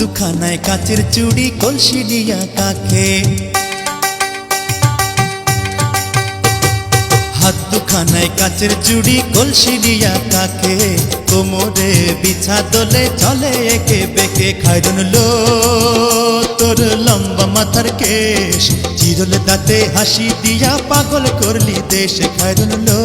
দুখানায় কাচের চুড়ি কলসি দিয়া কাকে, হাত দুখানায় কাচের চুড়ি কলসি দিয়া কাকে, কোমরে বিছা দোলে চলে একে বেকে। খায়রুন লো তোর লম্বা মাথার কেশ, চিরল দাঁতে হাসি দিয়া পাগল করলি দেশ। খায়রুন লো